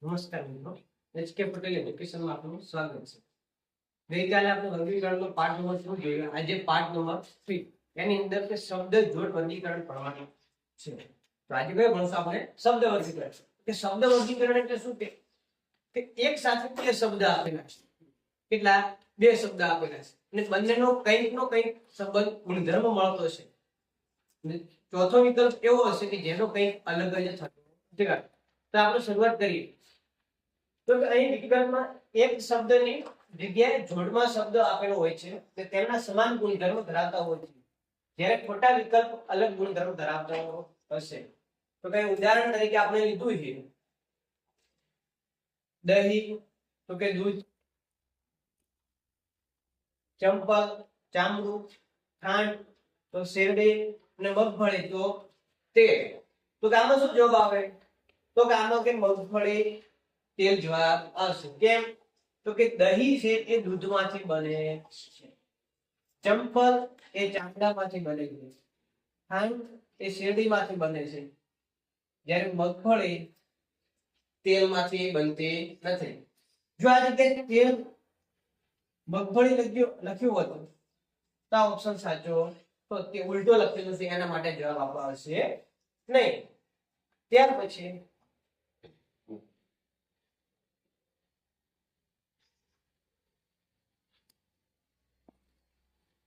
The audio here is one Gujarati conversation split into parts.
નમસ્કાર મિત્રો, એચકે પટેલ એજ્યુકેશનમાં આપનું સ્વાગત છે. ગઈકાલે આપણે વર્ગીકરણનો પાઠ નંબર 2 જોયો. આજે પાઠ નંબર 3 એની અંદર કે શબ્દ જોડ વર્ગીકરણ ભણવાનું છે. તો આજે કયો ભણશું આપણે? શબ્દ વર્ગીકરણ. કે શબ્દ વર્ગીકરણ એટલે શું કે એક સાથે બે શબ્દ આપેલા છે. કેટલા? બે શબ્દ આપેલા છે અને બંનેનો કંઈકનો કંઈક સંબંધ ગુણધર્મ મળતો છે. ચોથો વિકલ્પ એવો હશે કે જેનો કંઈક અલગ જ થતો નથી. તો આપણે શરૂઆત કરીએ. તો અહીં વિકલ્પમાં એક શબ્દની જગ્યાએ જોડમાં શબ્દ આપેલો હોય છે કે તેના સમાન ગુણધર્મ ધરાવતા હોય છે, જ્યારે ખોટા વિકલ્પ અલગ ગુણધર્મ ધરાવતા હશે. તો કઈ ઉદાહરણ તરીકે આપણે લીધું છે દહીં તો કે દૂધ, ચંપલ ચામડું, ખાંડ તો શેરડી અને મગફળી તો તેલ. તો આમાં શું જવાબ આવે? તો આમાં કે મગફળી તેલ જવાબ આવશે. કેમ? તો કે દહીં છે એ દૂધમાંથી બને છે, ચંપલ એ ચામડામાંથી બને છે, ખાંડ એ શેરડીમાંથી બને છે, જ્યારે મગફળી તેલમાંથી બનતી નથી. જો આ રીતે તેલ મગફળી લખ્યું હતું તો આ ઓપ્શન સાચો. તો તે ઉલટો લખેલું છે એના માટે જવાબ આપવા આવશે નહીં. ત્યાર પછી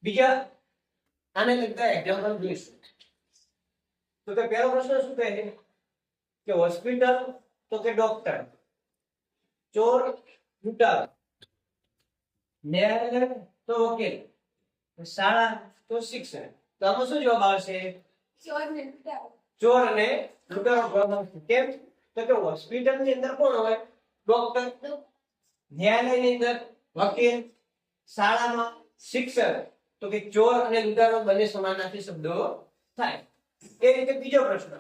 બીજા આને લગતા એક્ઝામ્પલ જોઈશું. તો કે પહેલો પ્રશ્ન શું કહે છે કે હોસ્પિટલ તો કે ડોક્ટર, ચોર લૂંટારો, ન્યાયાલય તો વકીલ, શાળા તો શિક્ષક. તો આમાં શું જવાબ આવશે? ચોર અને લૂંટારો જવાબ આવશે. કેમ? તો કે હોસ્પિટલ ની અંદર કોણ હોય? ડોક્ટર, ન્યાયાલય ની અંદર વકીલ, શાળામાં શિક્ષક. તો કે ચોર અને લૂંટારો બંને સમાનાર્થી શબ્દો થાય. એ રીતે બીજો પ્રશ્ન,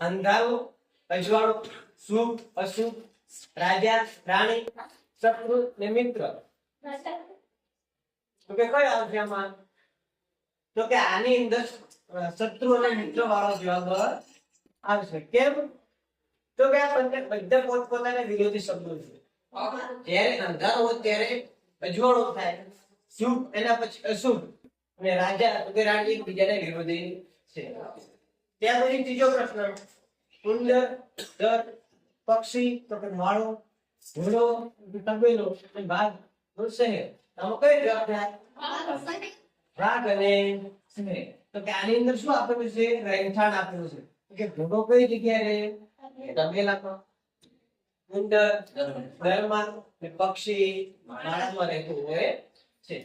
અંધારું અજવાળું, શુભ અશુભ, રાજા રાણી, શત્રુ ને મિત્ર. તો કે કયો આવશે આમાં? તો કે આની અંદર શત્રુ અને મિત્ર વાળો જવાબ આવશે. કેમ? તો કે આ બધા પોતપોતાના વિરોધી શબ્દો છે. જ્યારે અંધારું હોય ત્યારે અજવાળું થાય, શુભ એના પછી અશુભ, અને રાજા તો કે રાણી એકબીજાના વિરોધી છે. ત્યાર પછી ત્રીજો પ્રશ્ન, ઉંદર, દર, પક્ષી તો કે માળો, ઘોડો, તબેલો અને બાઘ તો શહેર. આમાં કયો જવાબ થાય? રાગ અને શહેર. તો કે આની અંદર શું આપેલું છે? રહેઠાણ આપેલું છે. કે ઘોડો કઈ જગ્યાએ રહે? તબેલામાં, ઉંદર દરમાં, પક્ષી માળામાં રહેતું હોય છે.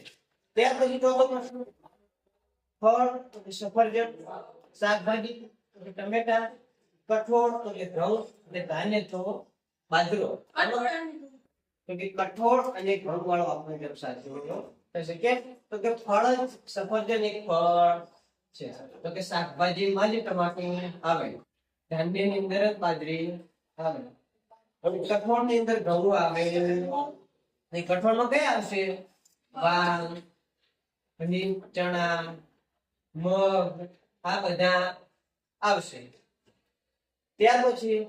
ત્યાર પછી ચોથો પ્રશ્ન, ફળ તો કે સફરજન, શાકભાજી તો કે ટમેટા, કઠોળ તો કે ઘઉં અને ધાન્ય તો બાજરો. તો કે કઠોળ અને ઘઉં વાળો આપણો જવાબ સાચો થશે. કેમ? તો કે ફળ જ સફરજન એક ફળ છે. તો કે શાકભાજીમાં જ ટમાટું આવે, ધાન્યની અંદર જ બાજરી આવે, કઠોળની અંદર ઘઉં આવે. કઠોળમાં કયા આવશે? વાલ, ચણા, મગ, આ બધા આવશે. ત્યાર પછી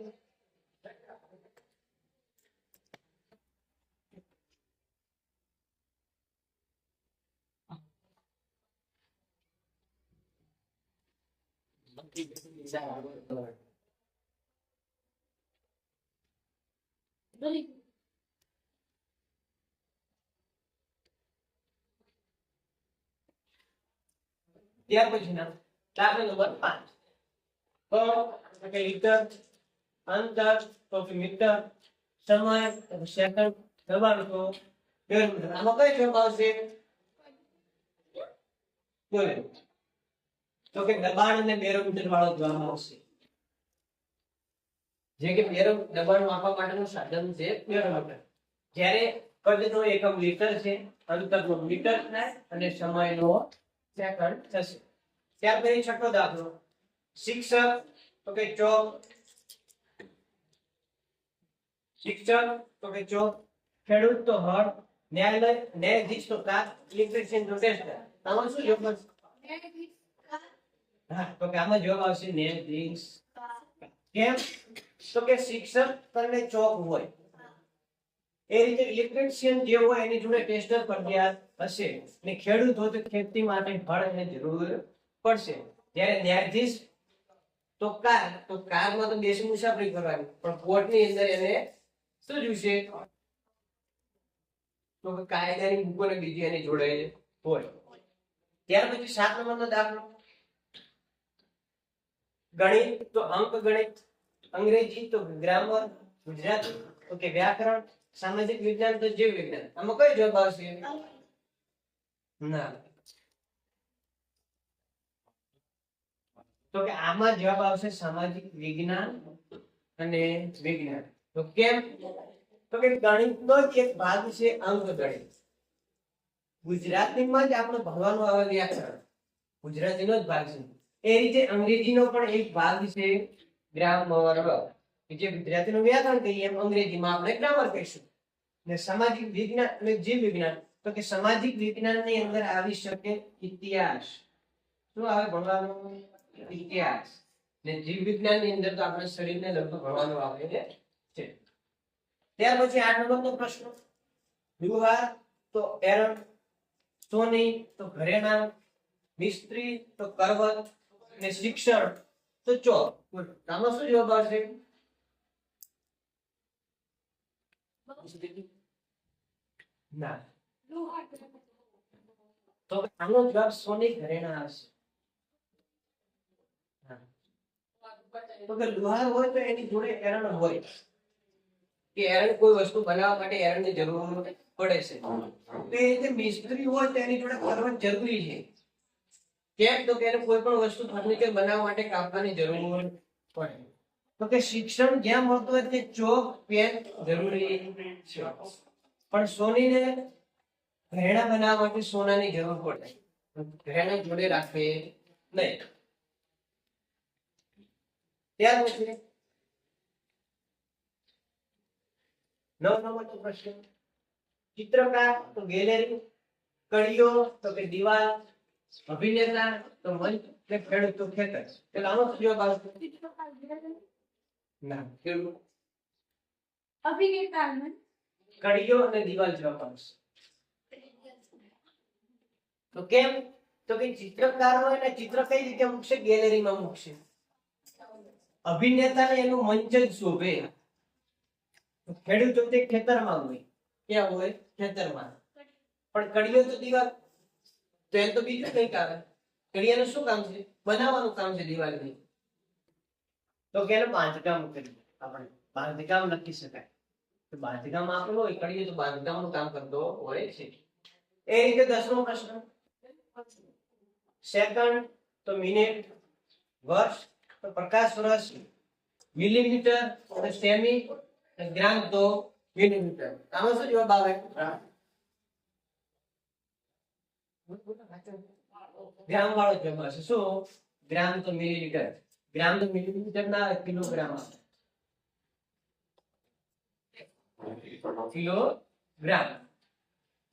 ના દાખલા નંબર 5, તો કે લીટર, અંતર તો કે મીટર, સમય તો સેકન્ડ, દબાણ તો બેરોમીટર. આમાં કઈ જવાબ આવશે? બોલે તો કે દબાણ અને બેરોમીટર વાળો જવાબ આવશે. જે કે દબાણ માપવા માટેનું સાધન છે બેરોમીટર. જ્યારે કદનો એકમ લીટર છે, અંતરનો મીટર થાય અને સમયનો સેકન્ડ થશે. ત્યાર પછી છઠ્ઠો દાખલો, શિક્ષક તો કે ચોક, ખેડૂત તો હળ, ન્યાયાલય ન્યાયાધીશ તો કાચ, ઇલેક્ટ્રિશિયન તો ટેસ્ટર. આમાં શું જવાબ આવશે? હા, તો કે આમાં જવાબ આવશે ન્યાયાધીશ. કેમ? તો કે શિક્ષક અને ચોક હોય એ રીતે ઇલેક્ટ્રિશિયન જે હોય એની જોડે ટેસ્ટર ફરજિયાત હશે ને ખેડૂત હોય તો ખેતી માટે હળ અને જરૂર પડશે જ્યારે ન્યાયાધીશ તો કારમાં તો દેશની મુસાફરી કરવાની પણ કોર્ટની અંદર એને શું જોઈશે તો કે કાયદાની બુકો ને બીજી એની જોડે હોય ત્યાર પછી 7 નંબરનો દાખલો ગણિત તો અંક ગણિત અંગ્રેજી તો ગ્રામર ગુજરાતી તો કે વ્યાકરણ સામાજિક વિજ્ઞાન તો જીવ વિજ્ઞાન આમાં કયો જવાબ આવશે ના તો કે આમાં જવાબ આવશે સામાજિક વિજ્ઞાન અને વિજ્ઞાન તો કેમ તો કે ગણિતનો જ એક ભાગ છે અંક ગણિત ગુજરાતીમાં જ આપણે ભણવાનું આવે વ્યાકરણ ગુજરાતીનો જ ભાગ છે એ રીતે અંગ્રેજીનો પણ એક ભાગ છે ગ્રામર જે ગુજરાતીનું વ્યાકરણ કહીએ એમ અંગ્રેજીમાં આપણે ગ્રામર કહીશું ને સામાજિક વિજ્ઞાન અને જીવ વિજ્ઞાન તો કે સામાજિક વિજ્ઞાનની અંદર આવી શકે ઇતિહાસ શું આવે ભણવાનું ઇતિહાસ ને જીવ વિજ્ઞાનની અંદર તો આપણે શરીરને લગતું ભણવાનું આવે છે ત્યાર પછી 8 નંબરનો પ્રશ્ન લુહાર તો એરણ સોની તો ઘરેણા મિસ્ત્રી તો કરવત ને શિક્ષણ તો ચોક આમાં શું જવાબ આવશે ના તો આનો જવાબ સોની ઘરેણા આવશે તો કે લુહાર હોય તો એની જોડે એરણ હોય કે એરણ કોઈ વસ્તુ બનાવવા માટે એરણની જરૂર પડે છે તો એ રીતે મિસ્ત્રી હોય તો એની જોડે કરવત જરૂરી છે કેમ તો કે એને કોઈ પણ વસ્તુ ફર્નિચર બનાવવા માટે કાપવાની જરૂર પડે તો કે શિક્ષણ જ્યાં મળતું હોય તે ચોક પેન જરૂરી છે પણ સોનીને ઘરેણા બનાવવા માટે સોનાની જરૂર પડે ઘરેણા જોડે રાખે નહીં ત્યાર પછી 9 નંબરનો પ્રશ્ન ચિત્રકાર તો ગેલેરી કડીઓ તો કે દિવાલ અભિનેતા તો મંચ ને ખેડૂત તો ખેતર એટલે આનો શું જવાબ આવશે ના ખેડૂત અભિનેતા કડીઓ અને દિવાલ જવાબ આવશે તો કેમ તો કે ચિત્રકાર હોય એટલે ચિત્ર કઈ રીતે મૂકશે ગેલેરીમાં મૂકશે અભિનેતાને એનું મંચ જ શોભે ખેડૂતો તે ખેતરમાં હોય ક્યાં હોય ખેતરમાં પણ કડીઓ તો દિવાલ તો એ તો બીજું કઈક આવે કડિયાનું શું કામ છે બનાવવાનું કામ છે દિવાલની તો કે બાંધકામ કરીએ આપણે બાંધકામ લખી શકાય તો બાંધકામ આપણું હોય કડીએ તો બાંધકામનું કામ કરતો હોય છે એ રીતે 10મો પ્રશ્ન સેકન્ડ તો મિનિટ વર્ષ તો પ્રકાશ વર્ષ મિલીમીટર તો સેમી ગ્રામ તો મિલીમીટર આમાં શું જવાબ આવે ગ્રામ વાળો જવાબ આવશે શું ગ્રામ તો મિલીલીટર ગ્રામ તો મિલીમીટર ના કિલોગ્રામ આવે કિલોગ્રામ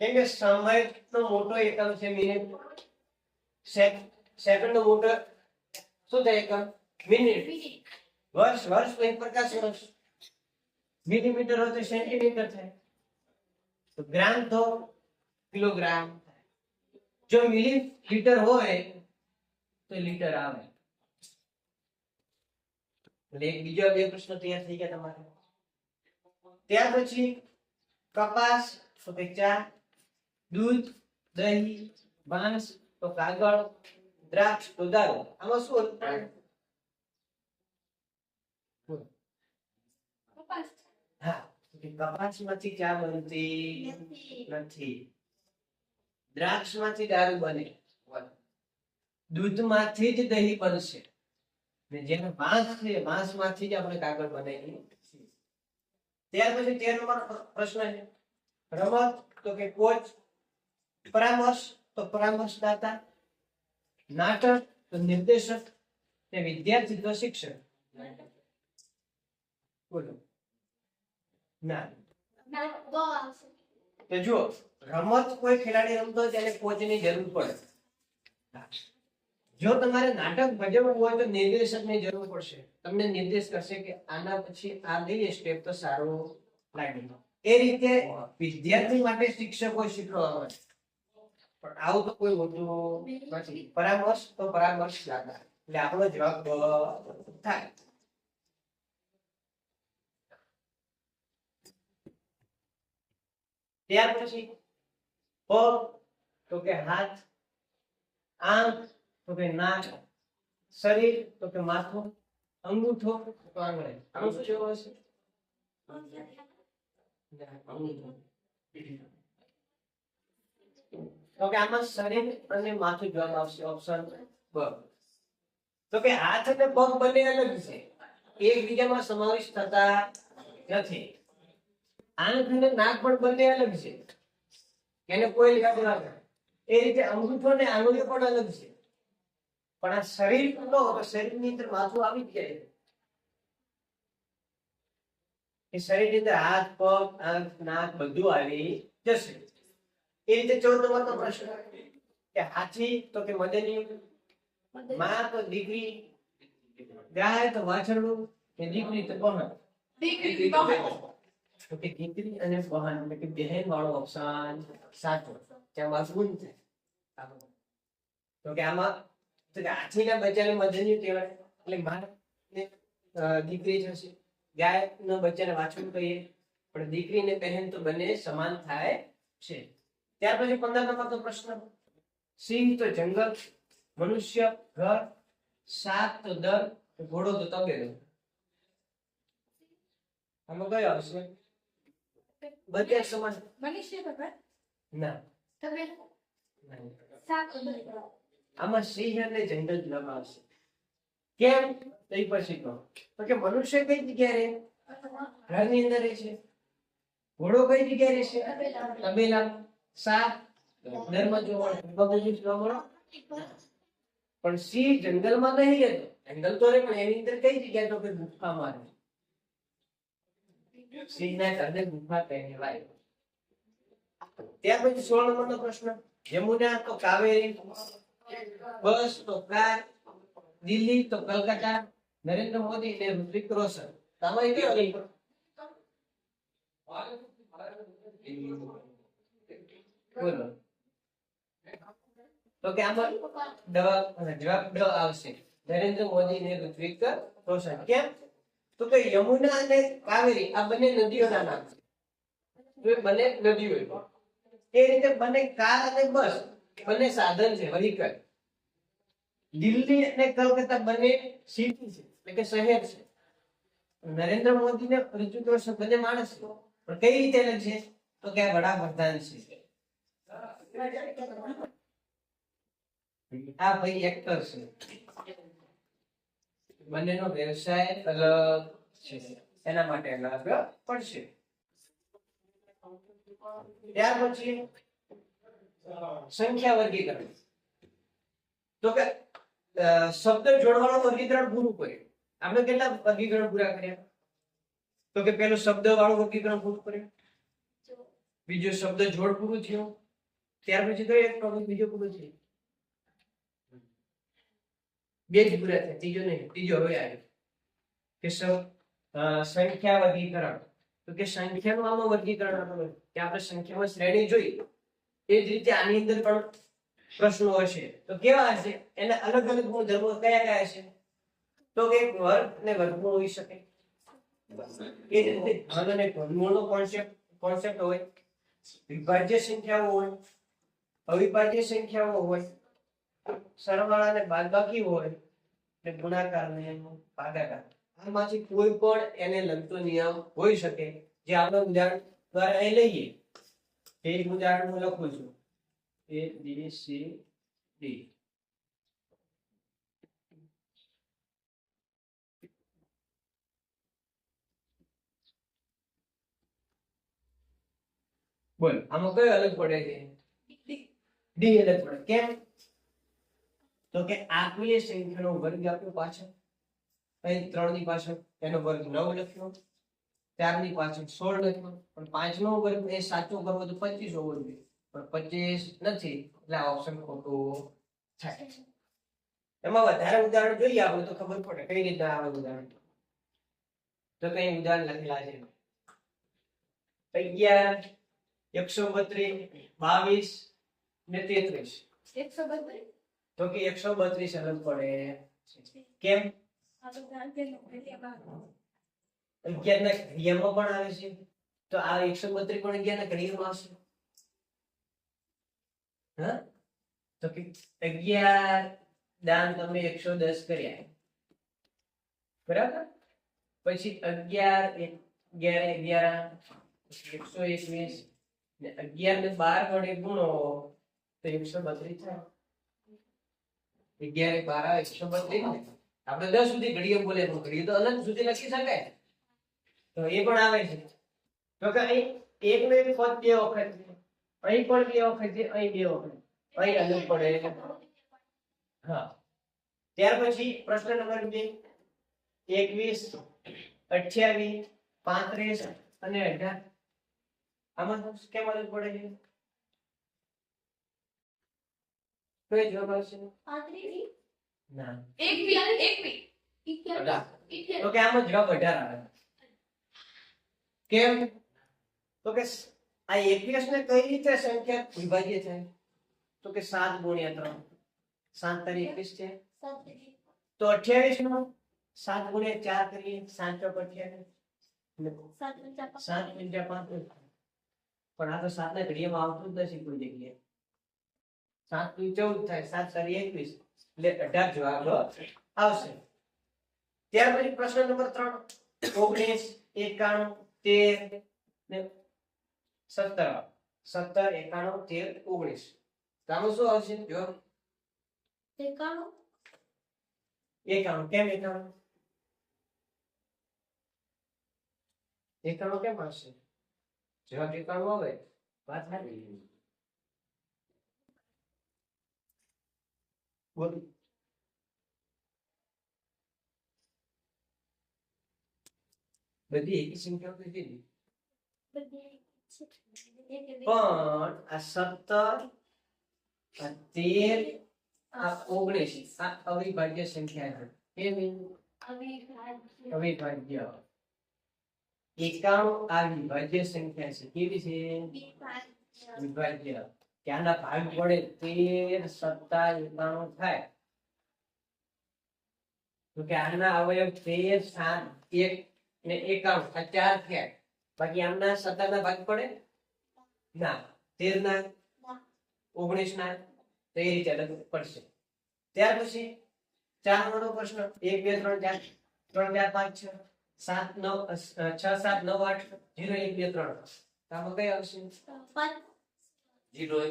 કેમ કે સમયનો મોટો એકમ છે મિનિટ સેકન્ડ નો મોટો શું થાય એકમ મિનિટ વર્ષ વર્ષ તો એક પ્રકાશ વર્ષ મિલીમીટર હોય તો સેન્ટીમીટર થાય તો ગ્રામ તો કિલોગ્રામ જો મિલીલીટર હોય તો લીટર આવે એટલે એક બીજો બે પ્રશ્ન તૈયાર થઈ ગયા તમારે ત્યાર પછી કપાસ તો કે ચા દૂધ દહીં બાંસ તો કાગળ દ્રાક્ષ તો દારૂ આમાં શું હા કપાસમાંથી ચા બનતી નથી દ્રાક્ષમાંથી દારૂ બને દૂધમાંથી જ દહીં બનશે ને જેનો બાંસ છે બાંસમાંથી જ આપણે કાગળ બનાવીએ છીએ ત્યાર પછી 13 નંબર પ્રશ્ન છે રમત તો કે કોચ પરામર્શ તો પરામર્શદાતા નાટક તો નિર્દેશક ને વિદ્યાર્થી તો શિક્ષક બોલો ના તો જો રમત કોઈ ખેલાડી રમતો હોય તેને કોચની જરૂર પડે જો તમારે નાટક ભજવવું હોય તો નિર્દેશકની જરૂર પડશે, તમને નિર્દેશ કરશે કે આના પછી આ લઈએ સ્ટેપ તો સારું લાગે. એ રીતે વિદ્યાર્થી માટે શિક્ષકો શીખવવા આવે, પણ આવું તો કોઈ હોતું નથી. પરામર્શ તો પરામર્શદાતા, એટલે આપણો જવાબ થાય. ત્યાર પછી પગ તો કે હાથ, આંખ તો કે નાક, શરીર તો કે માથું, અંગૂઠો તો આંગળી. આનું શું જવાબ હશે? તો કે આમાં શરીર અને માથું જવાબ આવશે, ઓપ્શન બ. તો કે હાથ અને પગ બંને અલગ છે, એકબીજામાં સમાવેશ થતા નથી. આંખ અને નાક પણ બંને અલગ છે, એને કોઈ લેવા દેવા નથી. એ રીતે અંગૂઠો અને આંગળીઓ પણ અલગ છે, પણ આ શરીર તો શરીરની અંદર માથું આવી જ જાય. એ શરીરની અંદર હાથ, પગ, આંખ, નાક બધું આવી જશે. એ રીતે 14 નંબરનો પ્રશ્ન કે હાથી તો કે મદની, માં તો દીકરી, ગાય તો વાછરડું, કે દીકરી તો બહન. દીકરી તો કે દીકરી અને બહન એટલે કે બહેન વાળો ઓપ્શન સાચો. ત્યાં મજબૂત છે. તો કે આમાં તો કે હાથીના બચ્ચાને મદની કહેવાય, એટલે માં ને દીકરી થશે. ગાયના બચ્ચાને વાછરડું કહીએ, પણ દીકરી ને બહેન તો બંને સમાન થાય છે. ત્યાર પછી 15 નંબરનો પ્રશ્ન, સિંહ તો જંગલ, મનુષ્ય ઘર, સાપ તો દર, ઘોડો તો તબેલો. આમાં કયો આવશે? બધે સમાન. મનુષ્ય તો ઘર ના, તબેલો નહીં, સાપ તો દર. આમાં સિંહ અને જંગલ જવાબ આવશે. કેમ? તો એ પછી કહો. તો કે મનુષ્ય કઈ જગ્યાએ રહે? ઘરની અંદર રહે છે. ઘોડો કઈ જગ્યાએ રહે છે? તબેલા. સાપ દરમાં જોવા મળે, પણ સિંહ જંગલમાં નહીં રહેતો. જંગલ તો રહે, પણ એની અંદર કઈ જગ્યાએ? તો કે ગુફામાં રહે. સિંહના ઘરને ગુફા કહેવાય. ત્યાર પછી 16 નંબરનો પ્રશ્ન, યમુના તો કાવેરી, બસ તો કાર, દિલ્હી તો કલકત્તા, નરેન્દ્ર મોદી ને ઋતિક રોશન. તમારે કયો લઈ? બોલો. તો કે આમાં જવાબ ડ આવશે, નરેન્દ્ર મોદી ને ઋતિક રોશન. કેમ? તો કે યમુના અને કાવેરી આ બંને નદીઓના નામ છે. તો એ બંને નદીઓ, એ રીતે બંને કાર અને બસ બંને સાધન છે, વ્હીકલ. દિલ્હી અને કલકત્તા બંને સિટી છે, એટલે કે શહેર છે. નરેન્દ્ર મોદી ને ઋતિક રોશન બંને માણસ છે, પણ કઈ રીતે અલગ છે? તો કે વડાપ્રધાન છે. આ ભાઈ એક્ટર છે, બંનેનો વ્યવસાય અલગ છે, એના માટે અલગ પડશે. ત્યાર પછી સંખ્યા વર્ગીકરણ. તો કે શબ્દ જોડવાનું વર્ગીકરણ પૂરું કર્યું. આપણે કેટલા વર્ગીકરણ પૂરા કર્યા? તો કે પેલું શબ્દ વાળું વર્ગીકરણ પૂરું કર્યું, બીજું શબ્દ જોડ પૂરું થયું, ત્યાર પછી કયો એક ટોપિક બીજો પૂરો થયો? બે જ પૂરા થયા, ત્રીજો નહીં. ત્રીજો હવે આવ્યો કે સંખ્યા વર્ગીકરણ. તો કે સંખ્યાનું આમાં વર્ગીકરણ આપવાનું કે આપણે સંખ્યામાં શ્રેણી જોઈ, એ જ રીતે આની અંદર પણ પ્રશ્નો હશે. તો કેવા હશે? એના અલગ અલગ ગુણધર્મો કયા કયા હશે? તો કે વર્ગ અને વર્ગમૂળ હોઈ શકે, એ રીતે ઘન અને ઘનમૂળનો કોન્સેપ્ટ હોય, વિભાજ્ય સંખ્યાઓ હોય, અવિભાજ્ય સંખ્યાઓ હોય, સરવાળા અને બાદબાકી હોય, અને ગુણાકાર અને ભાગાકાર. આમાંથી કોઈ પણ એને લગતો નિયમ હોઈ શકે, જે આપણે ઉદાહરણ દ્વારા અહીં લઈએ. એક ઉદાહરણ હું લખું છું, A B C D. બોલ, આમાં કયો અલગ પડે છે? ડી અલગ પડે. કેમ? તો કે આપેલી સંખ્યાનો વર્ગ આપ્યો પાછળ, અહીં 3 ની પાછળ એનો વર્ગ 9 લખ્યો, 4 ની પાછળ 16 લખ્યો, પણ 5 નો વર્ગ એ સાચો કરવો તો 25 હોવો જોઈએ, પણ 25 નથી, એટલે આ ઓપ્શન ખોટો થાય. એમાં વધારે ઉદાહરણ જોઈએ આપણે તો ખબર પડે કઈ રીતના આવે ઉદાહરણ. તો કઈ ઉદાહરણ લખેલા છે 11, 132, 22 ને 33. 132. તો કે 132 અલગ પડે કેમ? 11 ના ઘડિયામાં પણ આવે છે તો આ 132 પણ 11 ના ઘડિયામાં આવશે. હા તો કે 11 દાન તમે 110 કર્યા બરાબર. પછી 11 11 121 ને 11 ને 12 વડે ગુણો તો 132 થાય. 11 12 132 ને આપણે 10 સુધી ઘડીએ બોલે તો ઘડીએ તો અનંત સુધી લખી શકાય તો એ પણ આવે છે. તો કે અહીં એક નો એક પદ બે વખત છે, અહીં પણ બે વખત છે, અહીં બે વખત, અહીં અલગ પડે. હા ત્યાર પછી પ્રશ્ન નંબર 2 21 28 35 અને 18 આમાં કેમ અલગ પડે છે? કઈ જવાબ આવશે? 35. ના 21. તો કે આમાં જવાબ 18 આવે. કેમ? તો કે આ 21 ને કઈ રીતે સંખ્યા વિભાજ્ય થાય? તો કે 7 ગુણ્યા 3. 7 તારી 21 છે તો 28 નો 7 ગુણ્યા 4 કરીએ 7 ચોક 28 7 પંચા 5. પણ આ તો 7 ના ઘડિયામાં આવતું જ નથી કોઈ જગ્યાએ. 7 નું 14 થાય 7 તારી 21 એટલે 18 જવાબ આવશે. ત્યાર પછી પ્રશ્ન નંબર 3 19 91 13 ને 17 17 91 13 19 તો આમાં શું આવશે જવાબ? 91. 91 કેમ 91? 91 કેમ આવશે? જવાબ 91 આવે વાત સાચી. બોલો બધી એકી સંખ્યાઓ તો છે ને. પણ આ 17 આ 13 આ 19 આ અવિભાજ્ય સંખ્યા છે. કેવી? અવિભાજ્ય. 91 આ વિભાજ્ય સંખ્યા છે. કેવી છે? વિભાજ્ય. ત્યાંના ભાગ વડે 13 17 91 થાય તો કે આના અવયવ 13 7 1 ને 91 આ ચાર થયા. બાકી આમના 17 ના ભાગ પડે ના 13 ના 19 ના તો એ રીતે અલગ પડશે. ત્યાર પછી 4 નંબરનો પ્રશ્ન 1 2 3 4 3 4 5 6 7 9 6 7 9 8 0 1 2 3 આમાં કઈ આવશે? 0 1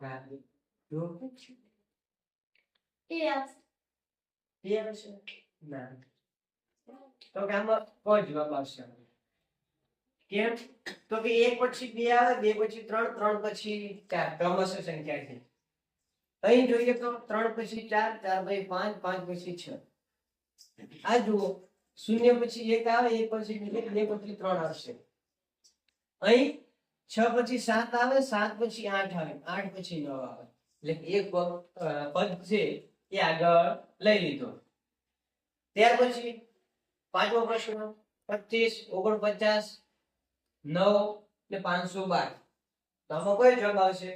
હા જો એ આવશે ના તો કે આમાં કોઈ જવાબ આવશે કેમ? તો કે 1 પછી 2 આવે 2 પછી 3 3 પછી 4 ક્રમશઃ સંખ્યા છે. અહીં જોઈએ તો 3 પછી 4 4 પછી 5 5 પછી 6 આ જુઓ 0 પછી 1 આવે 1 પછી 2 2 પછી 3 આવશે. અહીં 6 પછી 7 આવે 7 પછી 8 આવે 8 પછી 9 આવે એટલે એક પદ છે એ આગળ લઈ લીધો. ત્યાર પછી પાંચમો પ્રશ્ન 25 49 9 ને 512 તો આમાં કયો જવાબ આવશે?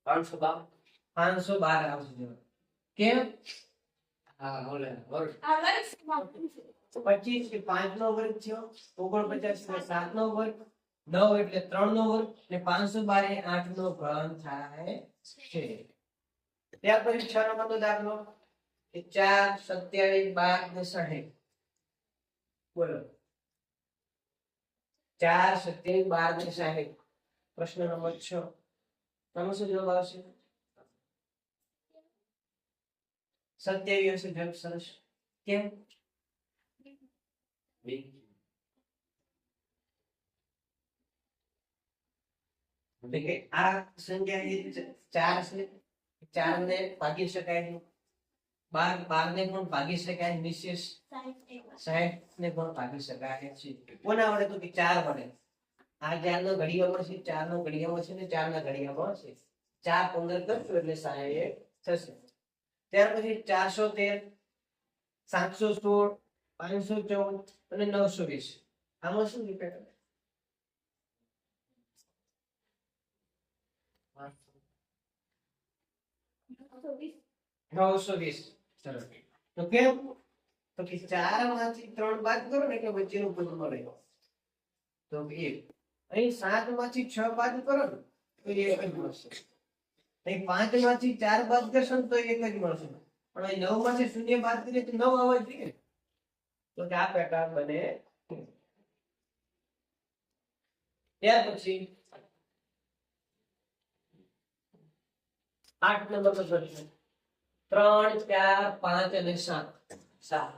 512 આવશે જવાબ. કેમ? હા ઓલે વર્ગ 25 કે 5 નો વર્ગ થયો 49 એટલે 7 નો વર્ગ 9 એટલે 3 નો વર્ગ ને 512 એ 8 નો ઘન થાય છે. ત્યાર પછી 6 નંબરનો દાખલો 4 27 12 ને 60 બોલો 4 27 12 ને 60 પ્રશ્ન નંબર 6 આમાં શું જવાબ આવશે? 27 હશે જવાબ. સરસ. કેમ? આ સંખ્યા 4 છે 4 ને ભાગી શકાય નહીં 12 ને પણ ભાગી શકાય, નિશેષ 60 ને પણ ભાગી શકાય છે. કોના વડે? તો કે 4 વડે. આ 4 નો ઘડિયામાં છે, 4 નો ઘડિયામાં છે ને 4 ના ઘડિયામાં છે. 4 15 કરશો એટલે 60 થશે. ત્યાર પછી 413, 716, 514 અને 920. આમાં શું રિપીટ? 920. સરસ. તો કેમ? તો કે 4 માંથી 3 બાદ કરો ને એટલે વચ્ચેનું પદ મળે. તો 1. અહીં 7 માંથી 6 બાદ કરો ને તો 1 જ મળશે. અહીં 5 માંથી 4 બાદ કરશો ને તો 1 જ મળશે. પણ અહીં 9 માંથી 0 બાદ કરીએ તો 9 આવવા જોઈએ. તો કે આ પેટર્ન બને. ત્યાર પછી 8 નંબર પર કરીશું. 3, 4, 5 અને 7. 7.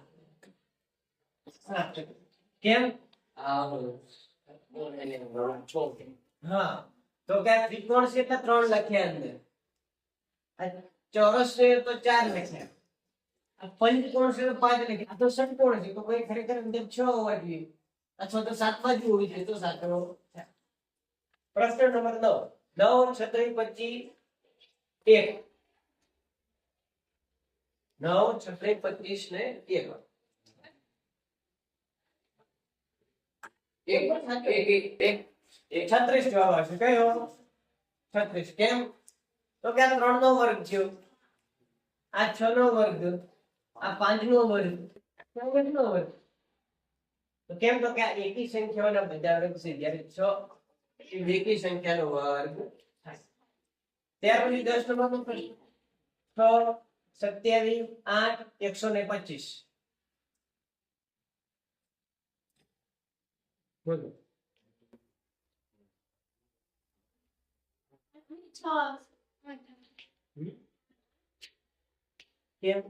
કેમ? હા, તો કે આ ત્રિકોણ છે એટલે 3 લખ્યા અંદર. આ ચોરસ છે તો 4 લખ્યા. આ પંચકોણ છે તો 5 લખ્યા. આ તો ષટકોણ છે તો કોઈ ખરેખર અંદર 6 હોવા જોઈએ, અથવા તો 7 બાજુ હોવી જોઈએ, તો 7 નો. પ્રશ્ન નંબર 9. 9 × 25 1. 9 × 25 ને 1. 36 જવાબ આવશે. કયો? 36. કેમ? તો કે આ 3 નો વર્ગ થયો, આ 6 નો વર્ગ, આ 5 નો વર્ગ, આ 7 નો વર્ગ. તો કેમ? તો કે આ એકી સંખ્યાઓના બધા વર્ગ છે, જ્યારે 6 એ એકી સંખ્યાનો વર્ગ થાય. ત્યાર પછી 10 નંબરનો પ્રશ્ન. 6, 27, 8, 125. બોલો. 6. કેમ?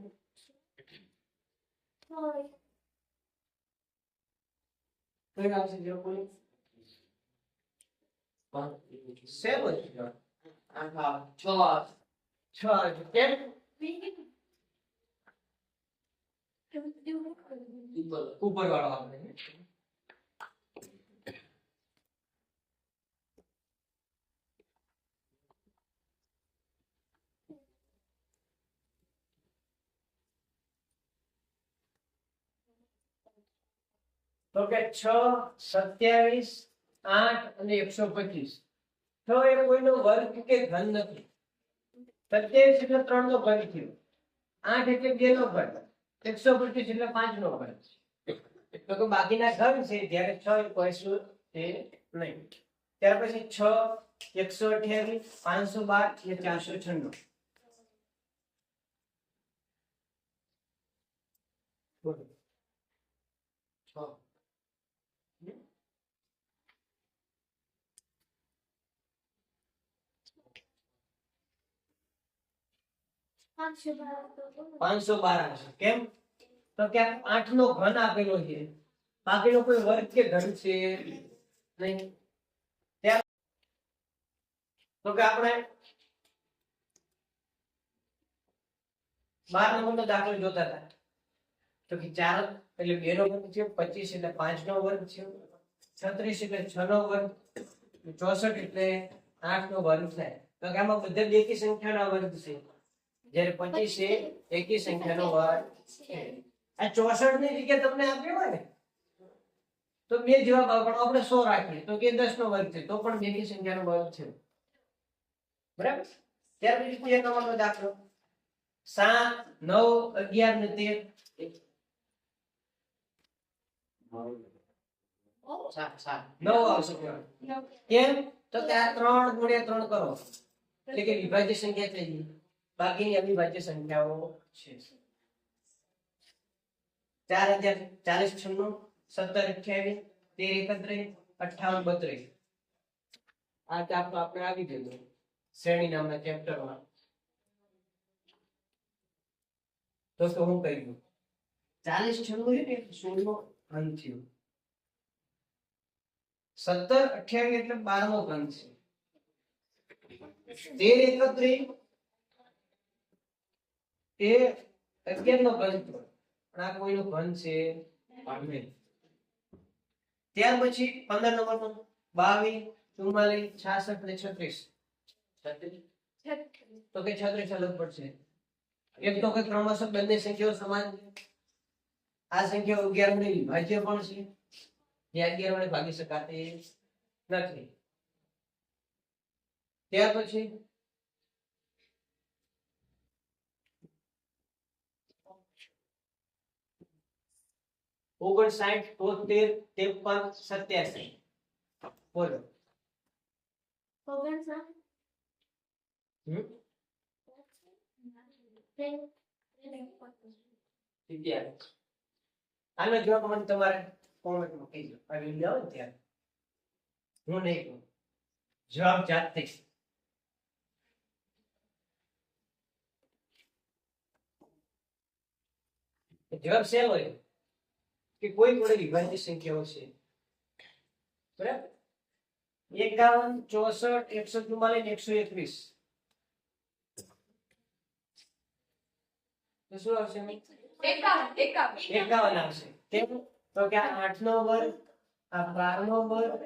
કઈ આવશે જો કોઈ? સેવન. 6. કેમ? ઉપર વાળો આપણે. તો કે 6, 27, 8 અને 125. 6 એ કોઈનો વર્ગ કે ઘન નથી. 27 એટલે 3 નો ઘન થયો. 8 એટલે 2 નો ઘન. 125 એટલે 5 નો ઘન. તો કે બાકીના ઘન છે, જ્યારે 6 એ કોઈ શું છે નહીં. ત્યાર પછી 6, 128, 512 અને 496. બોલો. 6. 512 આવશે. કેમ? તો કે 8 નો ઘન આપેલો છે, બાકીનો કોઈ વર્ગ કે ઘન છે નહીં. ત્યાર તો કે આપણે 12 નંબરનો દાખલો જોતા હતા. તો કે 4 એટલે 2 નો વર્ગ થયો, 25 એટલે 5 નો વર્ગ થયો, 36 એટલે 6 નો વર્ગ, 64 એટલે 8 નો વર્ગ થાય. તો કે આમાં બધા એકી સંખ્યાના વર્ગ છે, જ્યારે 25 એ એકી સંખ્યાનો વર્ગ છે. આ 64 ની જગ્યાએ તમને આપ્યો હોય ને તો બે જવાબ આવે, પણ આપણે 100 રાખીએ તો કે 10 નો વર્ગ છે, તો પણ એકી સંખ્યાનો વર્ગ છે. બરાબર. ત્યાર પછી 13 નંબરનો દાખલો. 7, 9, 11 ને 13. 9 આવશે. કેમ? તો કે આ 3 × 3 કરો એટલે કે વિભાજ્ય સંખ્યા થઈ ગઈ, બાકીની અવિભાજ્ય સંખ્યાઓ છે. 4000, 40, 96, 17, 28, 13, 31, 58, 32. આ દાખલો આપણે આવી ગયો શ્રેણી નામના ચેપ્ટરમાં. તો હું કહી દઉં 40, 96 છે ને 16 નો ઘન થયો. 17, 28 એટલે 12 નો ઘન છે. 13, 31 એ 11 નો ઘન 3 પણ આ કોઈનો ઘન છે નહીં. ત્યાર પછી 15 નંબરનો 22 44 66 અને 36. 36 તો કે 36 અલગ પડશે. એક તો કે ક્રમશઃ બંને સંખ્યાઓ સમાન છે. આ સંખ્યાઓ 11 વડે વિભાજ્ય પણ છે જે 11 વડે ભાગી શકાતી નથી. ત્યાર પછી 59 73 53 87 બોલો. હમ આનો જવાબ મને તમારે કોમેન્ટમાં કહેજો. આ વિડિયો આવે ને ત્યારે હું નહીં કહું, જવાબ જાતે જ. જવાબ સેલ હોય કે કોઈ જોડે વિભાજ્ય સંખ્યાઓ છે બરાબર. 51 64 144 121 તો શું આવશે? 51 આવશે. કેમ? તો કે આ 8 નો વર્ગ, આ 12 નો વર્ગ,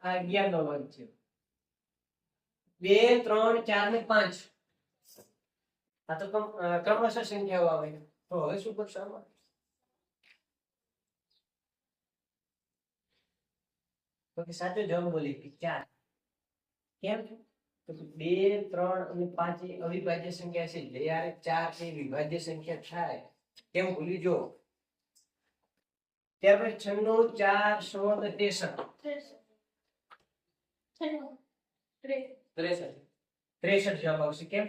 આ 11 નો વર્ગ છે. 2 3 4 ને 5 આ તો ક્રમશઃ સંખ્યાઓ આવે. તો હવે શું કરશો આમાં? તો કે સાચો જવાબ બોલી કે 4. કેમ? તો 2 3 અને 5 એ અવિભાજ્ય સંખ્યા છે. જ્યારે 4 એ વિભાજ્ય સંખ્યા થાય કેમ ભૂલી જો. ત્યાર પછી 96 4 16 63 જવાબ આવશે. કેમ?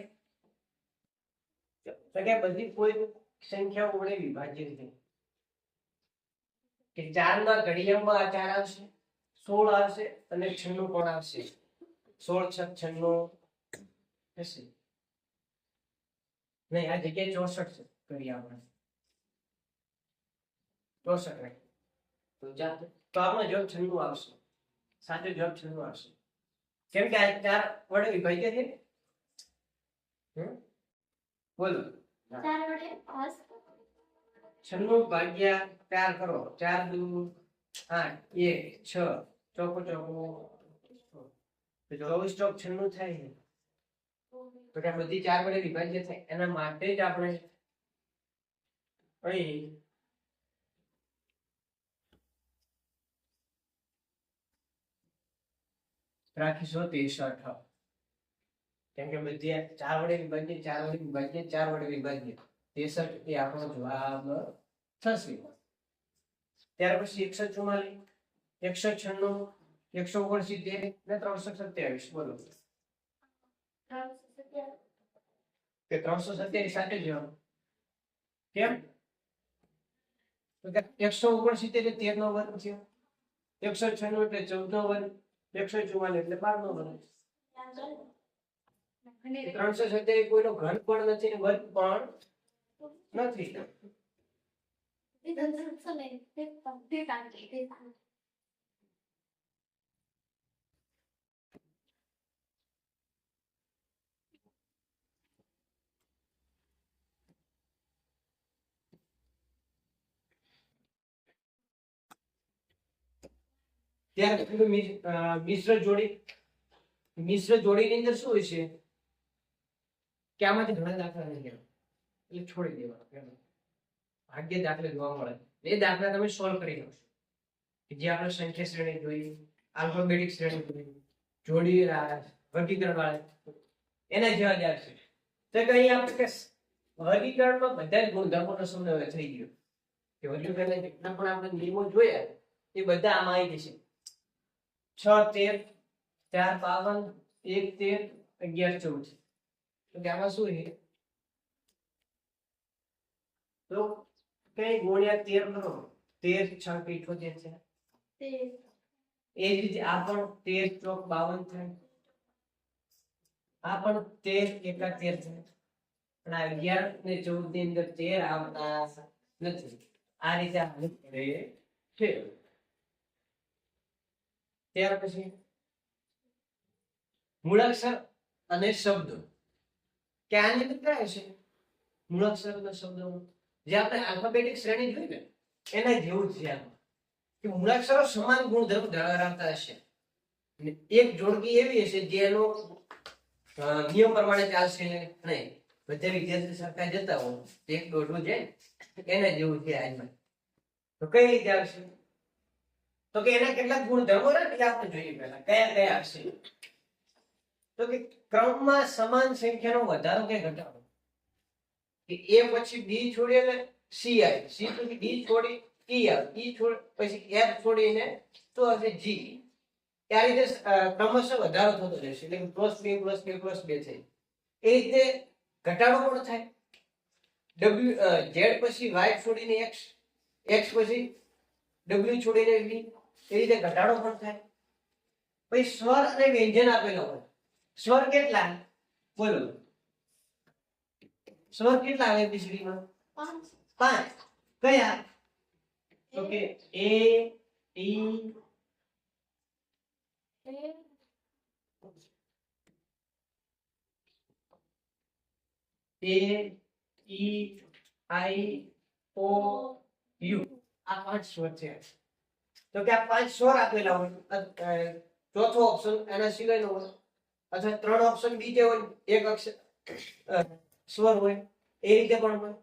તો કે બધી કોઈ સંખ્યાઓ વડે વિભાજ્ય છે કે 4 ના ઘડિયામાં આ 4 આવશે, 16 આવશે અને 96 પણ આવશે. 16 6 96 થશે નહીં. આ જગ્યાએ 64 છે. કરી આપણે 64 રાખીએ તો આપણો જવાબ 96 આવશે. સાચો જવાબ 96 આવશે. કેમ કે આ 4 વડે વિભાજ્ય છે. બોલો 96 ભાગ્યા 4 કરો. 4 દુ 8 1 6 ચોકો ચોકો 24 ચોક 96 થાય છે. તો કે બધી 4 વડે વિભાજ્ય થાય એના માટે જ આપણે અહીં રાખીશું 63. કેમ કે બધી 4 વડે વિભાજ્ય 4 વડે વિભાજ્ય 4 વડે વિભાજ્ય 63 એ આપણો જવાબ થશે. ત્યાર પછી 144 196 169 ને 327 બોલો કે 327 સાચો જવાબ. કેમ? તો કે 169 એટલે 13 નો વર્ગ થયો, 196 એટલે 14 નો વર્ગ, 144 એટલે 12 નો વર્ગ. 327 કોઈનો ઘન પણ નથી ને વર્ગ પણ નથી. ત્યાર મિશ્ર જોડીની અંદર શું હોય છે કે આમાંથી ઘણા દાખલા નહીં એટલે છોડી દેવાના. ભાગ્ય દાખલા જોવા મળે એ દાખલા તમે સોલ્વ કરી શકશો કે જે આપણે સંખ્યા શ્રેણી જોઈ, આલ્ફાબેટિક શ્રેણી જોઈ, જોડી વર્ગીકરણ વાળા એના જેવા જ આવશે. તો કે અહીં આપણે કે વર્ગીકરણમાં બધા જ ગુણધર્મોનો સમન્વય થઈ ગયો કે વર્ગીકરણના જેટલા પણ આપણે નિયમો જોયા એ બધા આમાં આવી જશે. 6 13 4 52 1 13 11 14. તો કે આમાં શું છે તો કઈ ગુણ્યા 13 કરો 13 6 78 છે. એ જ રીતે આ પણ 13 ચોક 52 થાય. આ પણ 13 એકલા 13 થાય. પણ આ 11 ને 14 ની અંદર 13 આવતા નથી. આ રીતે હાલત પડે છે. ત્યાર પછી મૂળાક્ષર અને શબ્દો કે આની અંદર કયા છે મૂળાક્ષરોના શબ્દોમાં જે આપણે આલ્ફાબેટિક શ્રેણી જોઈ ને એના જેવું જ છે આમાં કે મૂળાક્ષરો સમાન ગુણધર્મ ધરાવતા હશે અને એક જોડકી એવી હશે જેનો નિયમ પ્રમાણે ચાલશે નહીં. બધા વિદ્યાર્થી સરખા જતા હોય એક દોઢું છે એના જેવું છે આજમાં. તો કઈ રીતે આવશે? તો કે એના કેટલાક ગુણધર્મો રહે એટલે આપણે જોઈએ પહેલા કયા કયા આવશે. તો કે ક્રમમાં સમાન સંખ્યાનો વધારો કે ઘટાડો. કે એ પછી બી છોડી એટલે સી આવે, સી પછી ડી છોડી ઈ આવે, ઈ છોડી પછી એફ છોડીને તો હશે જી. આ રીતે ક્રમશઃ વધારો થતો રહેશે એટલે +2 થઈ. એ રીતે ઘટાડો પણ થાય. ઝેડ પછી વાય છોડીને એક્સ, એક્સ પછી ડબલ્યુ છોડીને વી, એ રીતે ઘટાડો પણ થાય. પછી સ્વર અને વ્યંજન આપેલા હોય. સ્વર કેટલા બોલો? સ્વર કેટલા આવે એબીસીડી માં? 5. કયા? તો કે એ ઈ આઈ ઓ યુ આ 5 સ્વર છે. તો કે આ 5 સ્વર આપેલા હોય. ચોથો ઓપ્શન એના સિવાયનો હોય અથવા 3 ઓપ્શન બીજે હોય, એક અક્ષર સ્વર હોય એ રીતે પણ હોય.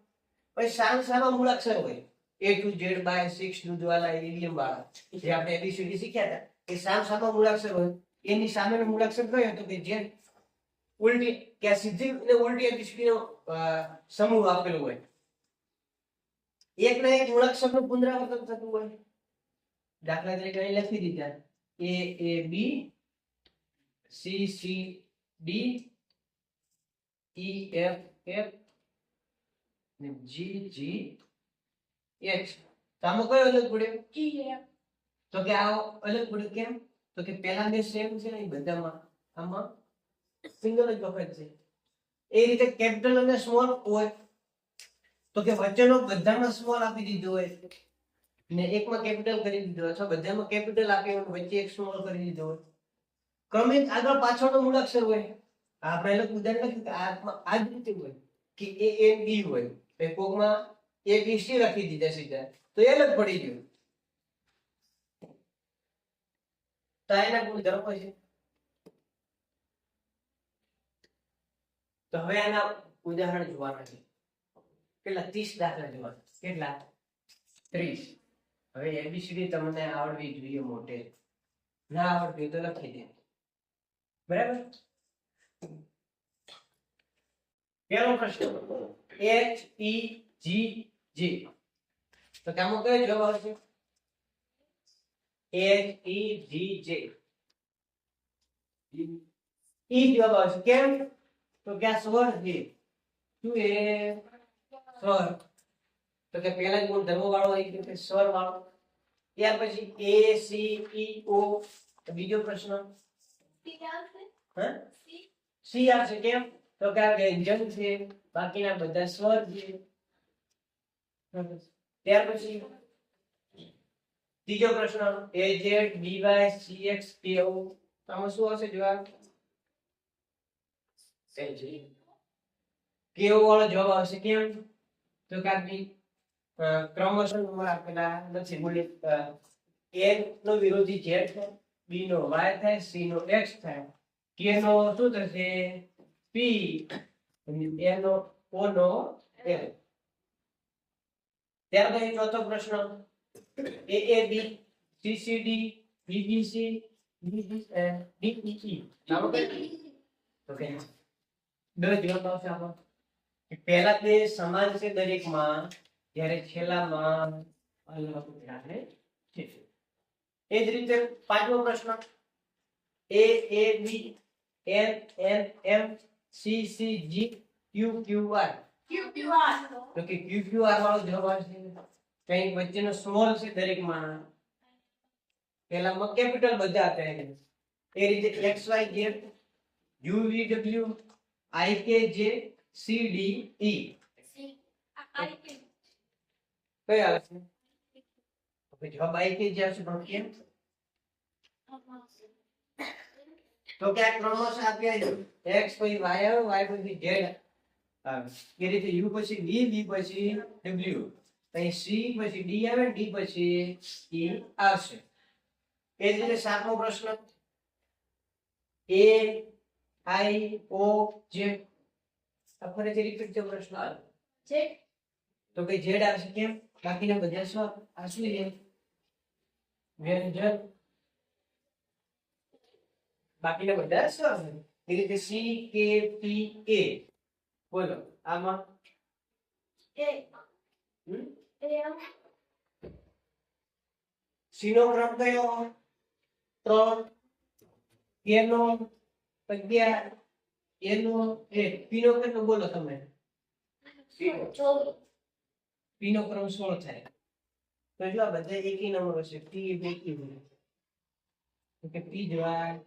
પછી સામસામા મૂળાક્ષર હોય A to Z by 6 દૂધવાળા ઇડિયમ વાળા જે આપણે એબીસીડી શીખ્યા હતા એ સામસામા મૂળાક્ષર હોય. એની સામેનો મૂળાક્ષર કયો હતો કે જે ઉલટી કે સીધી અને ઉલટી એબીસીડી નો સમૂહ આપેલો હોય. એક ના એક મૂળાક્ષરનું પુનરાવર્તન થતું હોય. દાખલા તરીકે અહીં લખી દીધા A A B C C D E F F ને G G H. તો આમાં કયો અલગ પડ્યો? તો કે આ અલગ પડ્યો કેમ? તો કે પહેલા બે સેમ છે ને બધામાં, આમાં સિંગલ જ વખત છે. એ રીતે કેપિટલ અને સ્મોલ હોય તો કે વચ્ચેનો બધામાં સ્મોલ આપી દીધો હોય ને એકમાં કેપિટલ કરી દીધો હોય અથવા બધામાં કેપિટલ આપી હોય વચ્ચે એક સ્મોલ કરી દીધો હોય. ક્રમિક આગળ પાછળનો મૂળાક્ષર હોય. આપણે એટલે ઉદાહરણ લખ્યું કે આ જ રીતે હોય કે A N B હોય તો કોકમાં A B C લખી દીધા સીધા તો એ અલગ પડી ગયું. તો એના ગુણધર્મો છે. તો હવે આના ઉદાહરણ જોવાના છે. કેટલા? 30 દાખલા જોવાના. કેટલા? 30. હવે એબીસીડી તમને આવડવી જોઈએ મોટે. ના આવડતી તો લખી દે. બરાબર? પહેલો પ્રશ્ન H E G J. તો કે આમાં કયો જવાબ આવશે? H E G J. ઈ જવાબ આવશે. કેમ? તો કે આ સ્વર છે. શું એ સ્વર? તો કે પહેલા જ ગુણધર્મો વાળો આવી ગયો કે સ્વર વાળો. ત્યાર પછી A C E O. બીજો પ્રશ્ન સી આવશે. કેમ? તો કે આ વ્યંજન છે બાકીના બધા સ્વર છે. ત્યાર પછી ત્રીજો પ્રશ્ન AZ BY CX KO. આમાં શું આવશે જવાબ? KO વાળો જવાબ આવશે. કેમ? તો કે આ ક્રમશઃ નંબર આપેલા નથી. બોલે A નો વિરોધી Z થાય, B નો Y થાય, C નો X થાય, K નો શું થશે? P અને A no O no L. ત્યાર પછી ચોથો પ્રશ્ન AAB CCD BBC DEE. તો કે બે જવાબ આવશે આમાં. પહેલા તે સમાન છે દરેકમાં જ્યારે છેલ્લામાં અલગ રાખે છે. એ જ રીતે પાંચમો પ્રશ્ન A A B N N M C C G Q Q R. તો કે Q Q R વાળો જવાબ આવશે. કઈ વચ્ચેનો સ્મોલ છે દરેકમાં. પહેલામાં કેપિટલ બધા હતા એને. એ રીતે X Y Z U V W I K J C D E. કઈ આવશે? તો જવાબ I K J આવશે. પણ કેમ? તો કે આ ક્રમશઃ આપ્યા X પછી Y આવે, Y પછી Z આવે. એ રીતે યુ પછી ડી, ડી પછી ડબલ્યુ, અહીં સી પછી ડી આવે, ડી પછી ઈ આવશે. એ જ રીતે સાતમો પ્રશ્ન એ આઈ ઓ જેડ. આ ફરીથી રિપીટ થયો પ્રશ્ન. જે તો કે જેડ આવશે. કેમ? બાકીના બધા શું આ શું છે? વ્યંજન. બાકીના બધા શું આવશે? એ રીતે સી કે પી એ. બોલો આમાં એ એ સી નો ક્રમ કયો? 3. કે નો 11. એ નો 1. પી નો કેટલો બોલો તમે? પી નો ક્રમ 16 થાય. તો જો આ બધા એકી નંબર હશે. પી એકી નંબર. તો કે પી જવાબ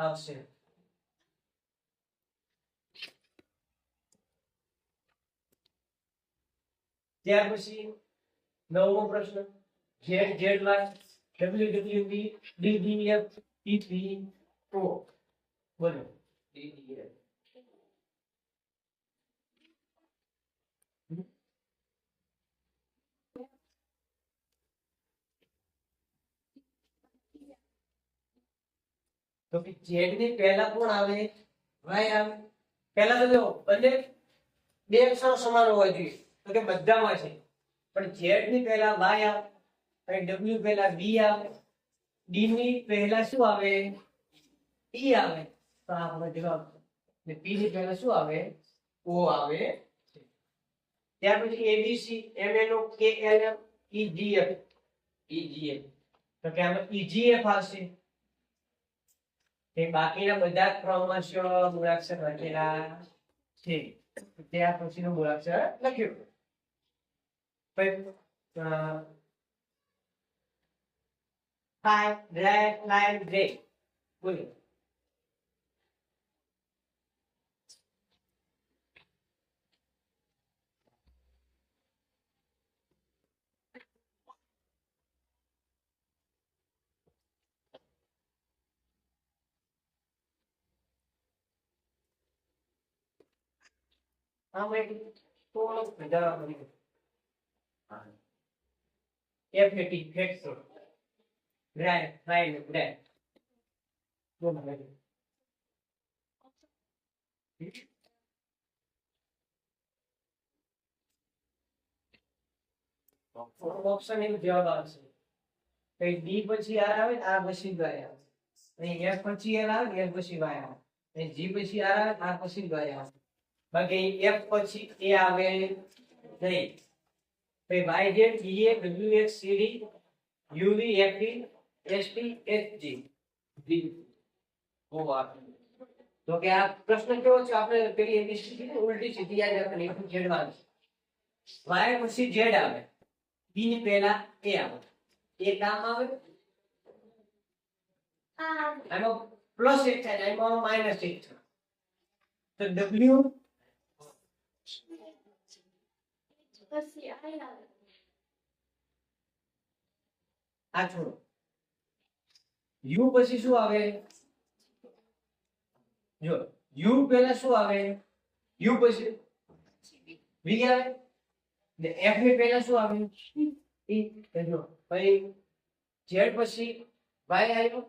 આવશે. ત્યાર પછી નવમો પ્રશ્ન Z Z line W W B D D F P P O. બોલો ડી ડી એફ. તો કે ઝેડ ની પહેલા કોણ આવે? વાય આવે. પહેલા તો જો બંને બે અક્ષરો સમાન હોવા જોઈએ. તો કે બધામાં છે. પણ ઝેડ ની પહેલા વાય આવે, અને ડબલ્યુ પહેલા બી આવે, ડી ની પહેલા શું આવે? ઈ આવે. તો આપણો જવાબ. ને પી ની પહેલા શું આવે? ઓ આવે. ત્યાર પછી એબીસી એમએનઓ કેએલએમ ઈજીએફ ઈજીએફ. તો કે આમાં ઈજીએફ આવશે. તે બાકીના બધા ક્રમશઃ મૂળાક્ષર લખેલા છે. ત્યાર પછીનું મૂળાક્ષર લખ્યું. Five red line grey. બોલો આમ એક થોડો વધારો કરી દો. એફએટી ફેક્ટર રાઈટ રાઈટ રાઈટ. બોલો ઓપ્શન એનો જવાબ આવશે. કઈ ડી પછી આર આવે ને આર પછી વાય આવે. અહીં એફ પછી એલ આવે ને એલ પછી વાય આવે. અહીં જી પછી આર આવે આર પછી વાય આવે. બાકી એફ પછી એ આવે નહીં. ભાઈ Y Z E A W X C D U V F D S T H G D O R. તો કે આ પ્રશ્ન કેવો છે? આપણે પેલી એબીસી ઉલટી સીધી યાદ રાખવાની. એટલું જેડવાનું વાય પછી જેડ આવે, બી ની પહેલા એ આવે. એ કામ આવે. આમાં પ્લસ 1 થાય, આમાં માઈનસ 1 થાય. તો ડબલ્યુ પછી આઈ આવે. આ છોડો. યુ પછી શું આવે? જો યુ પહેલા શું આવે? યુ પછી વી આવે. ને એફ ની પહેલા શું આવે? ઈ. જો ભાઈ ઝેડ પછી વાય આવ્યો,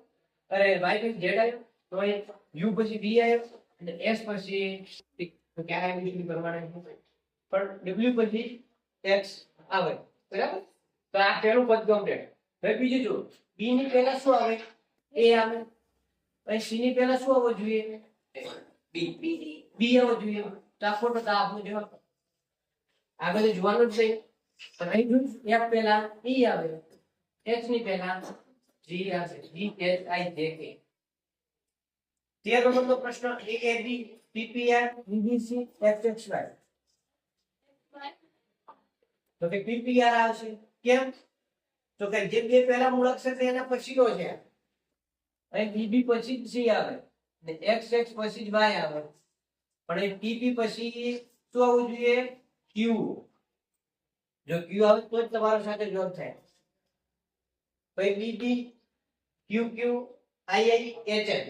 અરે વાય પછી ઝેડ આવ્યો, તો અહીં યુ પછી બી આવ્યો, અને એસ પછી ટી. તો ક્યાં એબીસીડી પ્રમાણે પણ ડબલ્યુ પછી એક્સ આવે. બરાબર. તો આ પહેલું પદ કમ્પ્લીટ. હવે બીજું જો બી ની પહેલા શું આવે? એ આવે. અહીં સી ની પહેલા શું આવવું જોઈએ? બી. બી આવવું જોઈએ. તો આ ખોટો. તો આપણો જવાબ આગળ જોવાનું જ નહીં. પણ અહીં જોયું એફ પહેલા ઈ આવે, એક્સ ની પહેલા જી આવે. જી એચ આઈ જે કે. 13 નંબરનો પ્રશ્ન એ એ બી પીપીઆર બીબીસી એફએક્સવાય. તો કે પીપીઆર આવશે. કેમ? તો કે જે બે પહેલા મૂળાક્ષર છે એના પછીનો છે. અહીં બીબી પછી જ સી આવે, ને એક્સ એક્સ પછી જ વાય આવે. પણ અહીં પીપી પછી શું આવવું જોઈએ? ક્યુ. જો ક્યુ આવે તો જ તમારો સાથે જોડ થાય. પછી B B Q Q I I H N.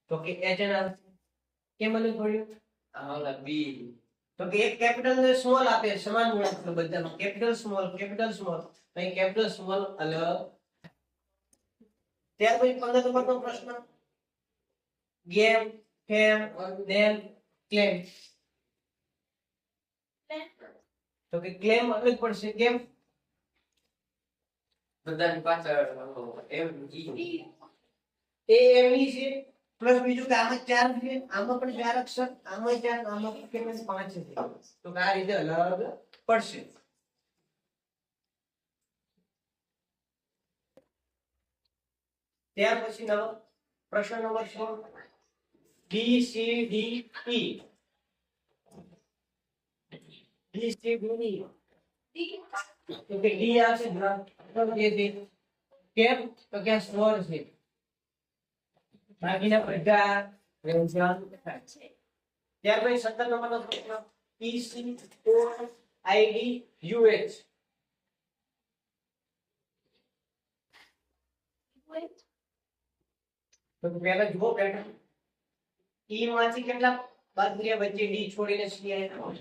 તો કે એચ એન આવશે. કેમ અલગ પડ્યું? આમાં બી તો કે એક કેપિટલ ને સ્મોલ આપે સમાન ગુણાંક બધામાં કેપિટલ સ્મોલ અહીં કેપિટલ સ્મોલ અલગ. ત્યાર પછી 15 નંબરનો પ્રશ્ન ગેમ ફેમ નેમ ક્લેમ. તો કે ક્લેમ અલગ પડશે કેમ? બધાની પાછળ એમ ઈ એ એમ ઈ છે પ્લસ બીજું કે આમાં 4 છે આમાં પણ 4 અક્ષર આમાં 4 આમાં પણ કેટલા 5 છે તો કે આ રીતે અલગ પડશે. ત્યાર પછી નવો પ્રશ્ન નંબર 16 B C D E B C D E તો કે ડી આવશે એ છે કેમ તો કે આ સ્વર છે બાકીના બધા વ્યંજન છે. ત્યાર પછી 17 નંબરનો પ્રશ્ન P C O I D U H તો પહેલા જુઓ પેટર્ન ઈ માંથી કેટલા બાદ કર્યા વચ્ચે ડી છોડીને સી આવ્યા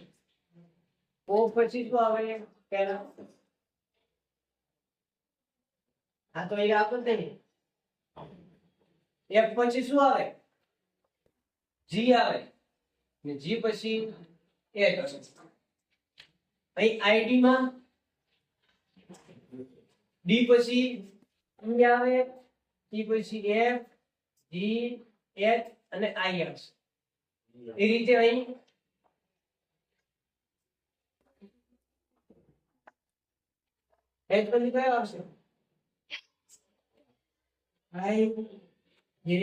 ઓ પછી શું આવે પહેલા આ તો અહીંયા આપો જ નહીં એફ પછી શું આવે જી આવે ને જી પછી એચ અહીં આઈડી માં ડી પછી ઈ આવે ઈ પછી એફ જી એચ અને આઈ આવશે એ રીતે અહીં એચ પછી કયો આવશે આઈ જે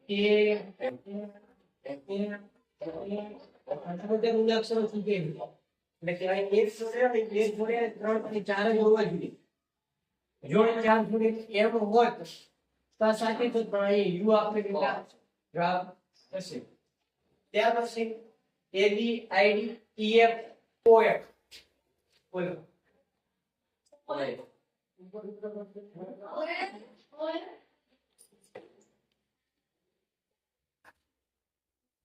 કે આટલા બધા ઊંડા અક્ષરો શું કે એટલે કે અહીં એક જોડે ત્રણ પછી ચાર જ હોવા જોઈએ જોડે ચાર જોડે એમ હોત તો આ સાચી તો પણ અહીં યુ આપણે કેટલા જવાબ થશે. ત્યાર પછી એબી આઈડી ઈએફ ઓએફ બોલો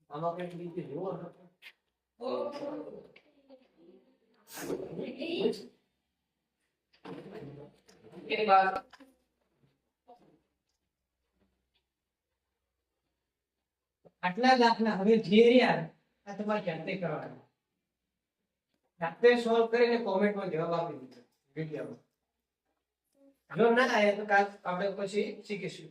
આમાં કઈ રીતે જોવો એક બાર આટલા દાખલા હવે જે રહ્યા આ તમારે જાતે કરવાના જાતે સોલ્વ કરીને કોમેન્ટમાં જવાબ આપી દીધો વિડીયોમાં જો ના આવે તો કાલ આપણે પછી શીખીશું.